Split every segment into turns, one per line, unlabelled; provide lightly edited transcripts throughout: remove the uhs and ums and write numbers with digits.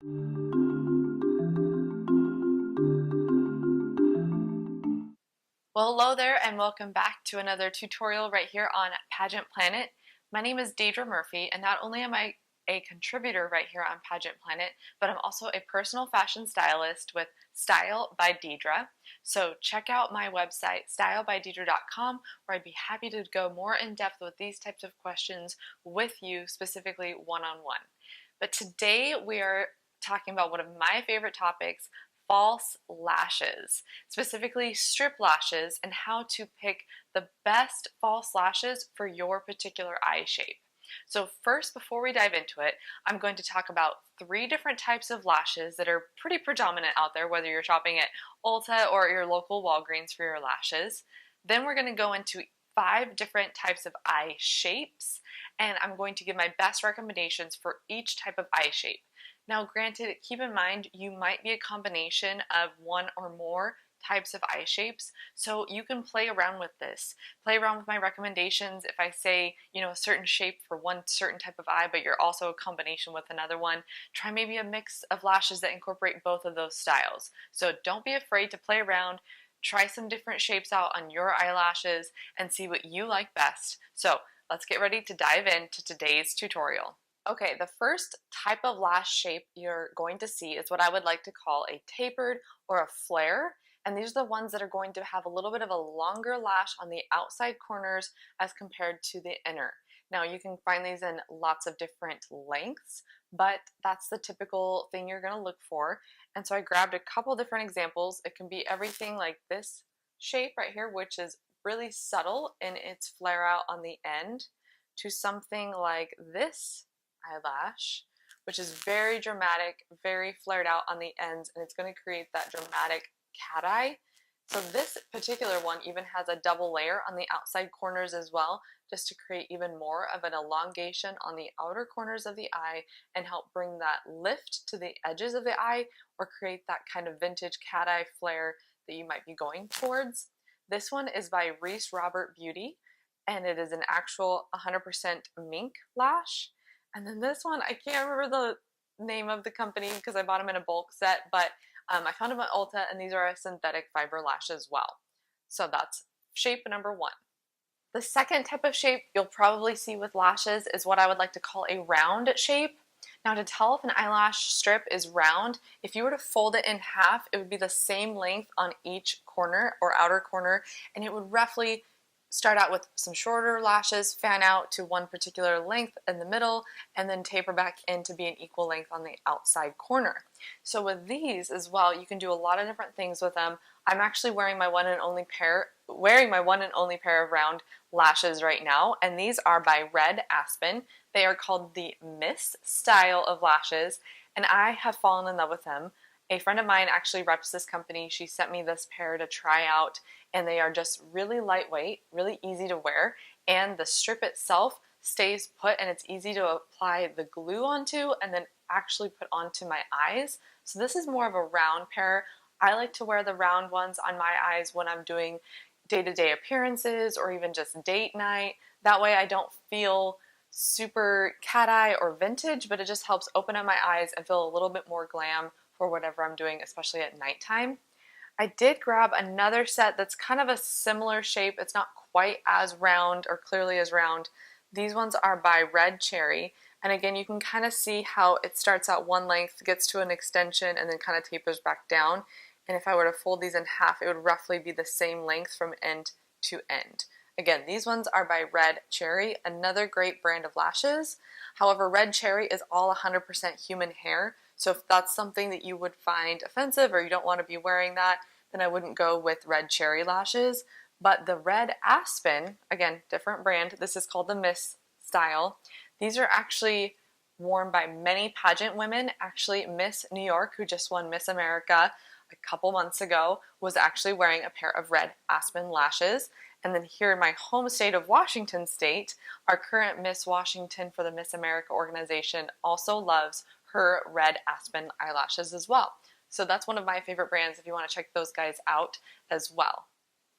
Well, hello there and welcome back to another tutorial right here on Pageant Planet. My name is Deidra Murphy, and not only am I a contributor right here on Pageant Planet, but I'm also a personal fashion stylist with Style by Deidra. So check out my website, stylebydeidra.com, where I'd be happy to go more in depth with these types of questions with you, specifically one-on-one. But today we are talking about one of my favorite topics, false lashes, specifically strip lashes, and how to pick the best false lashes for your particular eye shape. So first, before we dive into it, I'm going to talk about 3 different types of lashes that are pretty predominant out there, whether you're shopping at Ulta or your local Walgreens for your lashes. Then we're going to go into 5 different types of eye shapes, and I'm going to give my best recommendations for each type of eye shape. Now, granted, keep in mind you might be a combination of one or more types of eye shapes, so you can play around with this. Play around with my recommendations. If I say, a certain shape for one certain type of eye, but you're also a combination with another one, try maybe a mix of lashes that incorporate both of those styles. So don't be afraid to play around. Try some different shapes out on your eyelashes and see what you like best. So let's get ready to dive into today's tutorial. Okay, the first type of lash shape you're going to see is what I would like to call a tapered or a flare. And these are the ones that are going to have a little bit of a longer lash on the outside corners as compared to the inner. Now, you can find these in lots of different lengths, but that's the typical thing you're going to look for. And so I grabbed a couple different examples. It can be everything like this shape right here, which is really subtle in its flare out on the end, to something like this eyelash, which is very dramatic, very flared out on the ends, and it's going to create that dramatic cat eye. So this particular one even has a double layer on the outside corners as well, just to create even more of an elongation on the outer corners of the eye and help bring that lift to the edges of the eye, or create that kind of vintage cat eye flare that you might be going towards. This one is by Reese Robert Beauty, and it is an actual 100% mink lash. And then this one, I can't remember the name of the company because I bought them in a bulk set, but I found them at Ulta, and these are a synthetic fiber lash as well. So that's shape number 1. The second type of shape you'll probably see with lashes is what I would like to call a round shape. Now, to tell if an eyelash strip is round, if you were to fold it in half, it would be the same length on each corner or outer corner, and it would roughly start out with some shorter lashes, fan out to one particular length in the middle, and then taper back in to be an equal length on the outside corner. So with these as well, you can do a lot of different things with them. I'm actually wearing my one and only pair of round lashes right now, and these are by Red Aspen. They are called the Miss style of lashes, and I have fallen in love with them. A friend of mine actually reps this company. She sent me this pair to try out, and they are just really lightweight, really easy to wear, and the strip itself stays put, and it's easy to apply the glue onto and then actually put onto my eyes. So this is more of a round pair. I like to wear the round ones on my eyes when I'm doing day-to-day appearances or even just date night. That way I don't feel super cat eye or vintage, but it just helps open up my eyes and feel a little bit more glam for whatever I'm doing, especially at nighttime. I did grab another set that's kind of a similar shape. It's not quite as round or clearly as round. These ones are by Red Cherry. And again, you can kind of see how it starts out one length, gets to an extension, and then kind of tapers back down. And if I were to fold these in half, it would roughly be the same length from end to end. Again, these ones are by Red Cherry, another great brand of lashes. However, Red Cherry is all 100% human hair. So if that's something that you would find offensive or you don't want to be wearing that, then I wouldn't go with Red Cherry lashes. But the Red Aspen, again, different brand. This is called the Miss style. These are actually worn by many pageant women. Actually, Miss New York, who just won Miss America a couple months ago, was actually wearing a pair of Red Aspen lashes. And then here in my home state of Washington State, our current Miss Washington for the Miss America organization also loves her Red Aspen eyelashes as well. So that's one of my favorite brands if you want to check those guys out as well.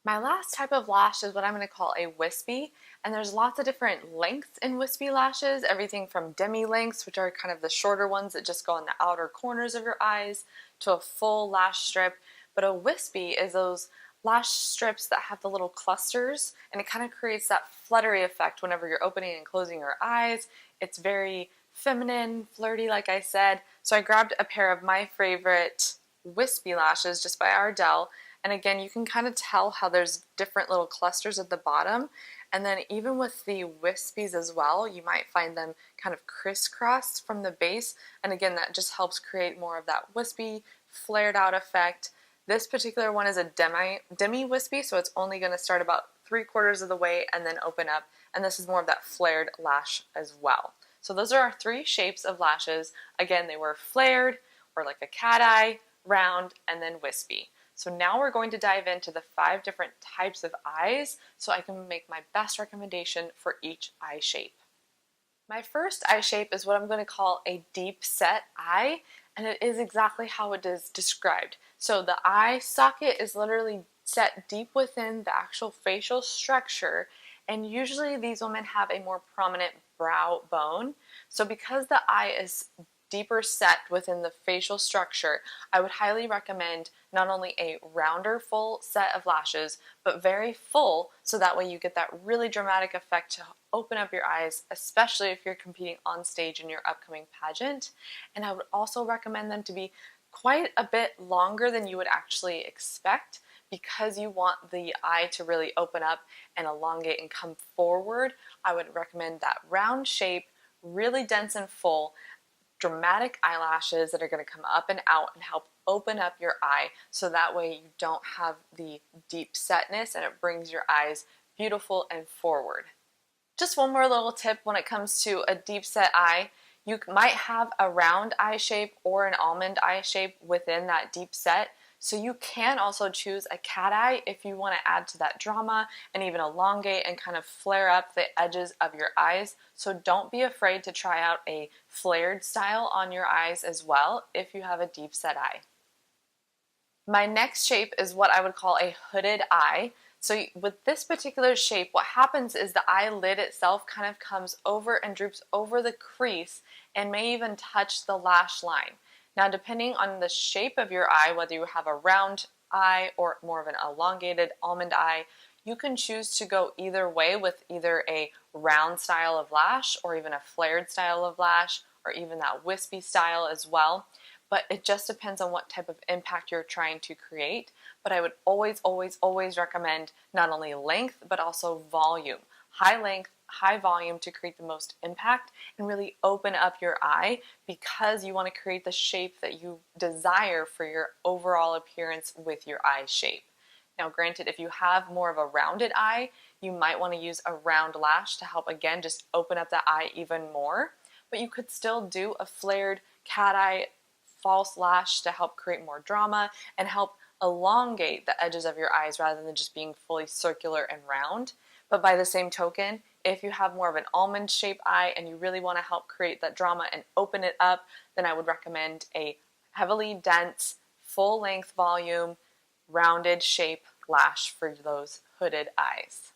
My last type of lash is what I'm going to call a wispy, And there's lots of different lengths in wispy lashes, everything from demi-lengths, which are kind of the shorter ones that just go on the outer corners of your eyes, to a full lash strip. But a wispy is those lash strips that have the little clusters, and it kind of creates that fluttery effect whenever you're opening and closing your eyes. It's very feminine, flirty, like I said. So I grabbed a pair of my favorite wispy lashes just by Ardell. And again, you can kind of tell how there's different little clusters at the bottom. And then even with the wispies as well, you might find them kind of crisscrossed from the base. And again, that just helps create more of that wispy, flared out effect. This particular one is a demi wispy, so it's only going to start about 3/4 of the way and then open up. And this is more of that flared lash as well. So those are our 3 shapes of lashes. Again, they were flared, or like a cat eye, round, and then wispy. So now we're going to dive into the 5 different types of eyes so I can make my best recommendation for each eye shape. My first eye shape is what I'm going to call a deep set eye, and it is exactly how it is described. So the eye socket is literally set deep within the actual facial structure, and usually these women have a more prominent brow bone. So because the eye is deeper set within the facial structure, I would highly recommend not only a rounder full set of lashes, but very full, so that way you get that really dramatic effect to open up your eyes, especially if you're competing on stage in your upcoming pageant. And I would also recommend them to be quite a bit longer than you would actually expect, because you want the eye to really open up and elongate and come forward. I would recommend that round shape, really dense and full, dramatic eyelashes that are going to come up and out and help open up your eye, so that way you don't have the deep setness and it brings your eyes beautiful and forward. Just one more little tip when it comes to a deep set eye. You might have a round eye shape or an almond eye shape within that deep set. So you can also choose a cat eye if you want to add to that drama and even elongate and kind of flare up the edges of your eyes. So don't be afraid to try out a flared style on your eyes as well if you have a deep set eye. My next shape is what I would call a hooded eye. So with this particular shape, what happens is the eyelid itself kind of comes over and droops over the crease and may even touch the lash line. Now, depending on the shape of your eye, whether you have a round eye or more of an elongated almond eye, you can choose to go either way with either a round style of lash or even a flared style of lash or even that wispy style as well. But it just depends on what type of impact you're trying to create. But I would always, always, always recommend not only length, but also volume. High length, high volume to create the most impact and really open up your eye, because you want to create the shape that you desire for your overall appearance with your eye shape. Now, granted, if you have more of a rounded eye, you might want to use a round lash to help, again, just open up the eye even more. But you could still do a flared cat eye false lash to help create more drama and help elongate the edges of your eyes rather than just being fully circular and round. But by the same token, if you have more of an almond shaped eye and you really want to help create that drama and open it up, then I would recommend a heavily dense, full length volume, rounded shape lash for those hooded eyes.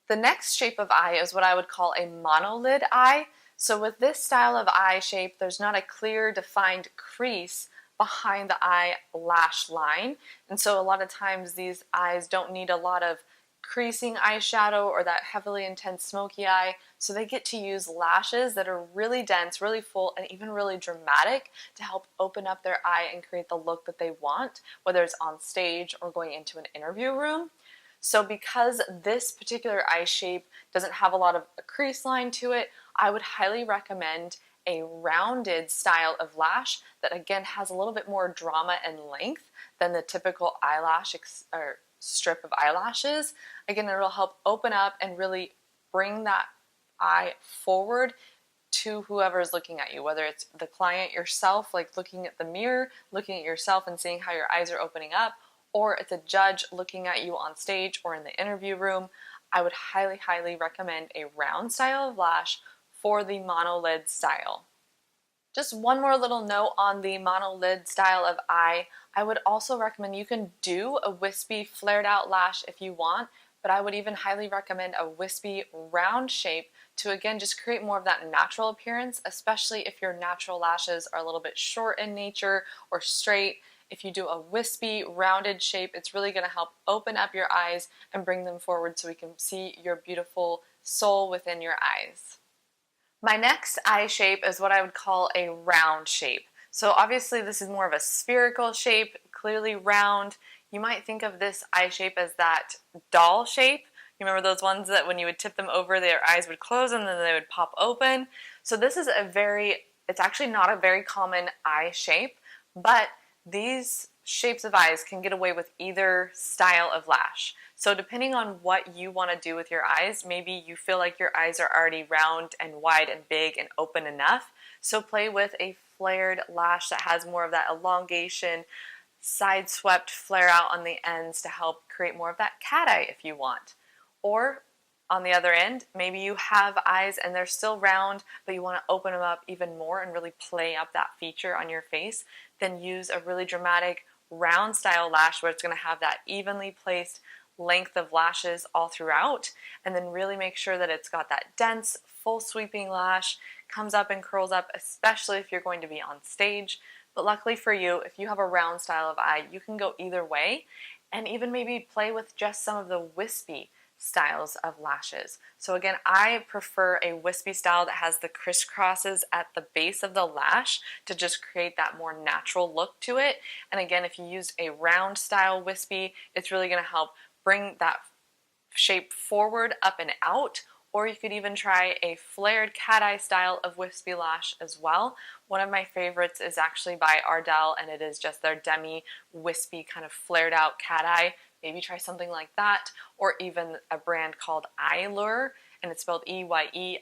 The next shape of eye is what I would call a monolid eye. So with this style of eye shape, there's not a clear defined crease behind the eyelash line. And so a lot of times these eyes don't need a lot of creasing eyeshadow or that heavily intense smoky eye. So they get to use lashes that are really dense, really full, and even really dramatic to help open up their eye and create the look that they want, whether it's on stage or going into an interview room. So because this particular eye shape doesn't have a lot of a crease line to it, I would highly recommend a rounded style of lash that again has a little bit more drama and length than the typical eyelash or strip of eyelashes. Again, it will help open up and really bring that eye forward to whoever is looking at you, whether it's the client yourself, like looking at the mirror, looking at yourself and seeing how your eyes are opening up, or it's a judge looking at you on stage or in the interview room. I would highly, highly recommend a round style of lash for the monolid style. Just one more little note on the monolid style of eye. I would also recommend you can do a wispy flared out lash if you want, but I would even highly recommend a wispy round shape to again just create more of that natural appearance, especially if your natural lashes are a little bit short in nature or straight. If you do a wispy rounded shape, it's really going to help open up your eyes and bring them forward so we can see your beautiful soul within your eyes. My next eye shape is what I would call a round shape. So obviously this is more of a spherical shape, clearly round. You might think of this eye shape as that doll shape. You remember those ones that when you would tip them over, their eyes would close and then they would pop open? So this is it's actually not a very common eye shape, but these shapes of eyes can get away with either style of lash. So depending on what you want to do with your eyes, maybe you feel like your eyes are already round and wide and big and open enough. So play with a flared lash that has more of that elongation, side swept flare out on the ends to help create more of that cat eye if you want. Or on the other end, maybe you have eyes and they're still round, but you want to open them up even more and really play up that feature on your face. Then use a really dramatic round style lash where it's going to have that evenly placed length of lashes all throughout, and then really make sure that it's got that dense, full sweeping lash, comes up and curls up, especially if you're going to be on stage. But luckily for you, if you have a round style of eye, you can go either way, and even maybe play with just some of the wispy styles of lashes. So again, I prefer a wispy style that has the crisscrosses at the base of the lash to just create that more natural look to it. And again, if you use a round style wispy, it's really going to help bring that shape forward, up and out. Or you could even try a flared cat eye style of wispy lash as well. One of my favorites is actually by Ardell, and it is just their demi wispy kind of flared out cat eye. Maybe try something like that, or even a brand called Eyelure, and it's spelled Eyelure.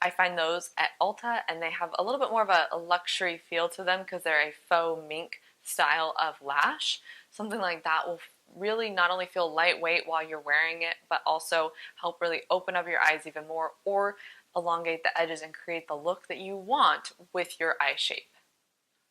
I find those at Ulta, and they have a little bit more of a luxury feel to them because they're a faux mink style of lash. Something like that will really not only feel lightweight while you're wearing it, but also help really open up your eyes even more or elongate the edges and create the look that you want with your eye shape.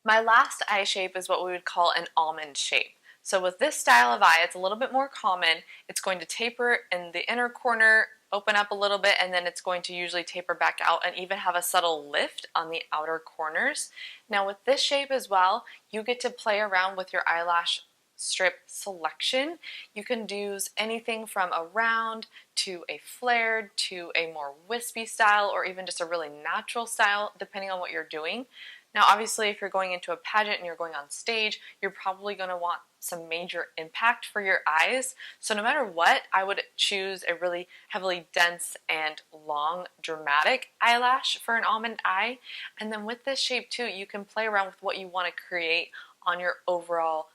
My last eye shape is what we would call an almond shape. So with this style of eye, it's a little bit more common. It's going to taper in the inner corner, open up a little bit, and then it's going to usually taper back out and even have a subtle lift on the outer corners. Now with this shape as well, you get to play around with your eyelash strip selection. You can do anything from a round to a flared to a more wispy style, or even just a really natural style depending on what you're doing. Now obviously if you're going into a pageant and you're going on stage, you're probably going to want some major impact for your eyes. So no matter what, I would choose a really heavily dense and long dramatic eyelash for an almond eye. And then with this shape too, you can play around with what you want to create on your overall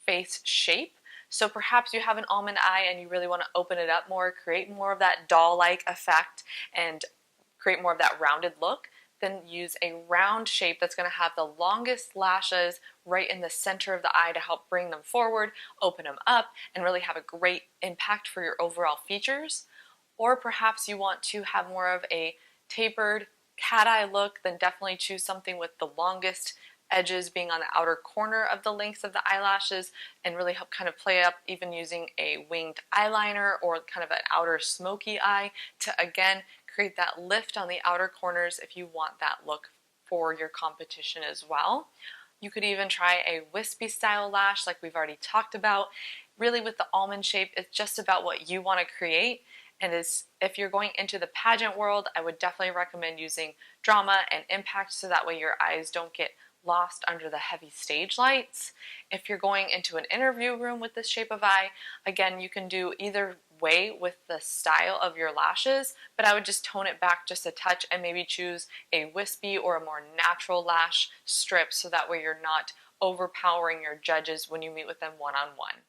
face shape. So perhaps you have an almond eye and you really want to open it up more, create more of that doll-like effect and create more of that rounded look. Then use a round shape that's going to have the longest lashes right in the center of the eye to help bring them forward, open them up, and really have a great impact for your overall features. Or perhaps you want to have more of a tapered cat eye look, then definitely choose something with the longest edges being on the outer corner of the lengths of the eyelashes and really help kind of play up, even using a winged eyeliner or kind of an outer smoky eye to again create that lift on the outer corners if you want that look for your competition as well. You could even try a wispy style lash like we've already talked about. Really with the almond shape, it's just about what you want to create. And if you're going into the pageant world, I would definitely recommend using drama and impact so that way your eyes don't get lost under the heavy stage lights. If you're going into an interview room with this shape of eye, again, you can do either way with the style of your lashes, but I would just tone it back just a touch and maybe choose a wispy or a more natural lash strip so that way you're not overpowering your judges when you meet with them one-on-one.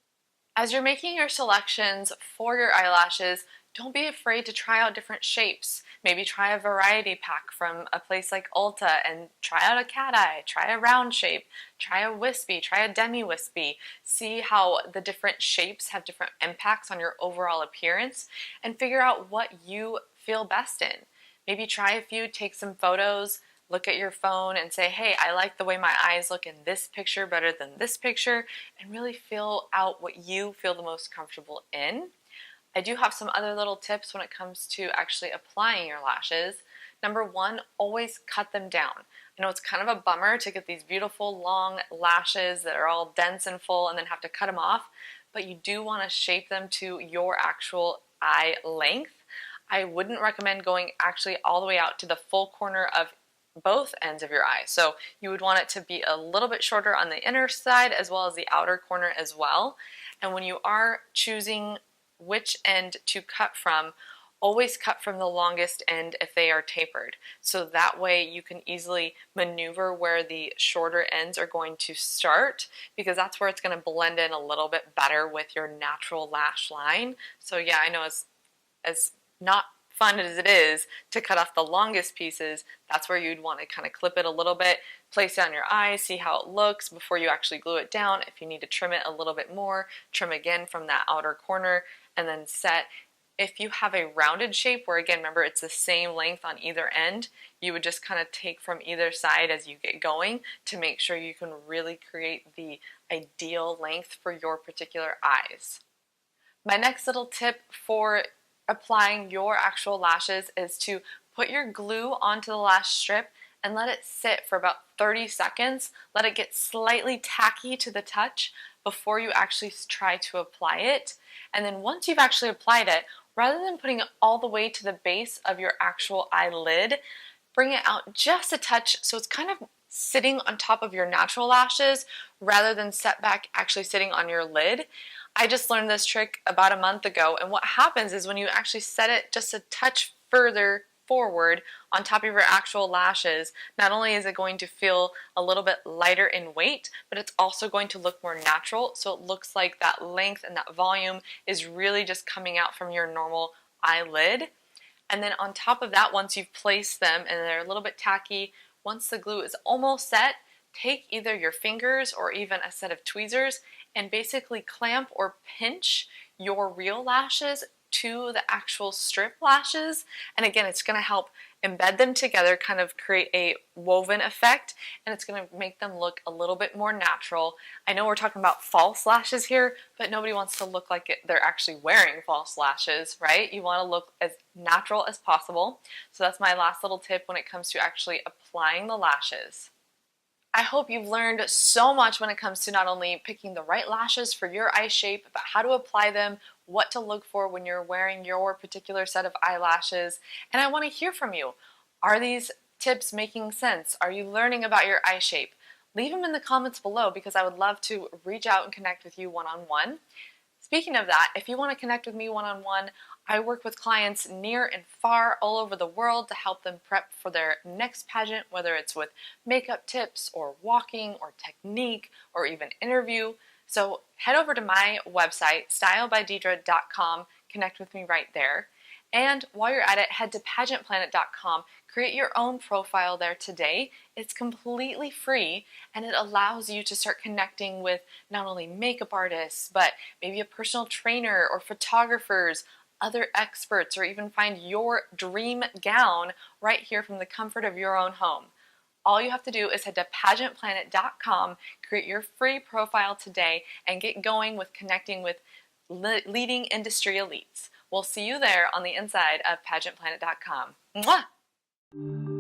As you're making your selections for your eyelashes, don't be afraid to try out different shapes. Maybe try a variety pack from a place like Ulta and try out a cat eye, try a round shape, try a wispy, try a demi-wispy. See how the different shapes have different impacts on your overall appearance and figure out what you feel best in. Maybe try a few, take some photos, look at your phone and say, hey, I like the way my eyes look in this picture better than this picture, and really feel out what you feel the most comfortable in. I do have some other little tips when it comes to actually applying your lashes. Number one, always cut them down. I know it's kind of a bummer to get these beautiful long lashes that are all dense and full and then have to cut them off, but you do want to shape them to your actual eye length. I wouldn't recommend going actually all the way out to the full corner of both ends of your eye. So you would want it to be a little bit shorter on the inner side as well as the outer corner as well. And when you are choosing which end to cut from, always cut from the longest end if they are tapered. So that way you can easily maneuver where the shorter ends are going to start, because that's where it's going to blend in a little bit better with your natural lash line. So yeah, I know as not fun as it is to cut off the longest pieces, that's where you'd want to kind of clip it a little bit, place it on your eye, see how it looks before you actually glue it down. If you need to trim it a little bit more, trim again from that outer corner and then set. If you have a rounded shape where, again, remember it's the same length on either end, you would just kind of take from either side as you get going to make sure you can really create the ideal length for your particular eyes. My next little tip for applying your actual lashes is to put your glue onto the lash strip and let it sit for about 30 seconds. Let it get slightly tacky to the touch before you actually try to apply it. And then once you've actually applied it, rather than putting it all the way to the base of your actual eyelid, bring it out just a touch so it's kind of sitting on top of your natural lashes rather than set back actually sitting on your lid. I just learned this trick about a month ago, and what happens is when you actually set it just a touch further forward on top of your actual lashes, not only is it going to feel a little bit lighter in weight, but it's also going to look more natural, so it looks like that length and that volume is really just coming out from your normal eyelid. And then on top of that, once you've placed them and they're a little bit tacky, once the glue is almost set, take either your fingers or even a set of tweezers and basically clamp or pinch your real lashes to the actual strip lashes. And again, it's going to help embed them together, kind of create a woven effect, and it's going to make them look a little bit more natural. I know we're talking about false lashes here, but nobody wants to look like they're actually wearing false lashes, right? You want to look as natural as possible. So that's my last little tip when it comes to actually applying the lashes. I hope you've learned so much when it comes to not only picking the right lashes for your eye shape, but how to apply them, what to look for when you're wearing your particular set of eyelashes. And I want to hear from you. Are these tips making sense? Are you learning about your eye shape? Leave them in the comments below because I would love to reach out and connect with you one-on-one. Speaking of that, if you want to connect with me one-on-one, I work with clients near and far all over the world to help them prep for their next pageant, whether it's with makeup tips or walking or technique or even interview. So head over to my website, stylebydeidra.com, connect with me right there. And while you're at it, head to pageantplanet.com, create your own profile there today. It's completely free and it allows you to start connecting with not only makeup artists, but maybe a personal trainer or photographers, other experts, or even find your dream gown right here from the comfort of your own home. All you have to do is head to pageantplanet.com, create your free profile today, and get going with connecting with leading industry elites. We'll see you there on the inside of pageantplanet.com. Mwah!